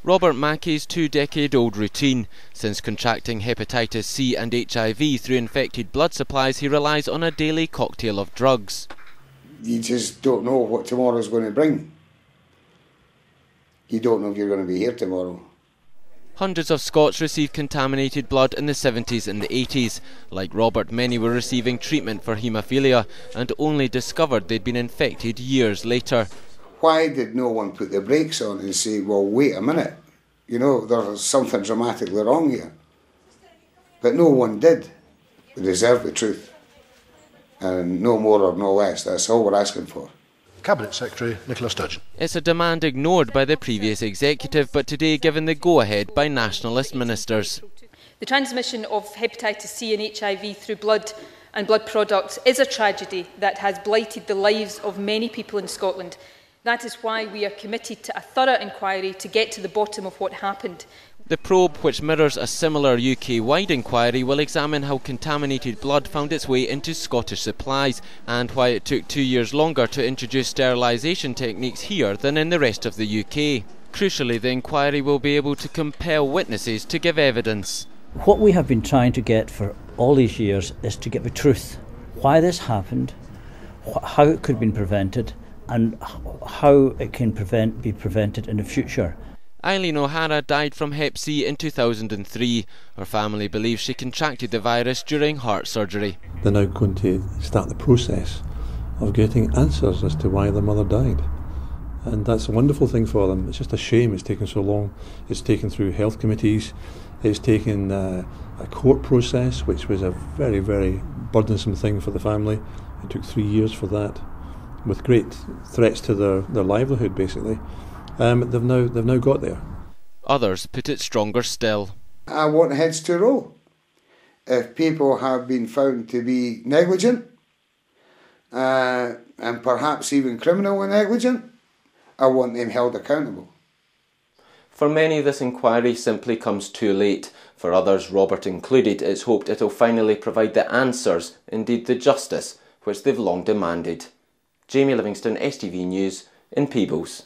Robert Mackey's 2-decade-old routine. Since contracting hepatitis C and HIV through infected blood supplies, he relies on a daily cocktail of drugs. You just don't know what tomorrow's going to bring. You don't know if you're going to be here tomorrow. Hundreds of Scots received contaminated blood in the 70s and the 80s. Like Robert, many were receiving treatment for haemophilia and only discovered they'd been infected years later. Why did no one put the brakes on and say, well, wait a minute, you know, there's something dramatically wrong here? But no one did. We deserve the truth. And no more or no less, that's all we're asking for. Cabinet Secretary Nicola Sturgeon. It's a demand ignored by the previous executive, but today given the go-ahead by nationalist ministers. The transmission of hepatitis C and HIV through blood and blood products is a tragedy that has blighted the lives of many people in Scotland. That is why we are committed to a thorough inquiry to get to the bottom of what happened. The probe, which mirrors a similar UK-wide inquiry, will examine how contaminated blood found its way into Scottish supplies and why it took 2 years longer to introduce sterilisation techniques here than in the rest of the UK. Crucially, the inquiry will be able to compel witnesses to give evidence. What we have been trying to get for all these years is to get the truth. Why this happened, how it could have been prevented, and how it can be prevented in the future. Eileen O'Hara died from Hep C in 2003. Her family believes she contracted the virus during heart surgery. They're now going to start the process of getting answers as to why their mother died. And that's a wonderful thing for them. It's just a shame it's taken so long. It's taken through health committees. It's taken a court process, which was a very, very burdensome thing for the family. It took 3 years for that, with great threats to their livelihood, basically. They've now got there. Others put it stronger still. I want heads to roll. If people have been found to be negligent, and perhaps even criminally negligent, I want them held accountable. For many, this inquiry simply comes too late. For others, Robert included, it's hoped it'll finally provide the answers, indeed the justice, which they've long demanded. Jamie Livingston, STV News, in Peebles.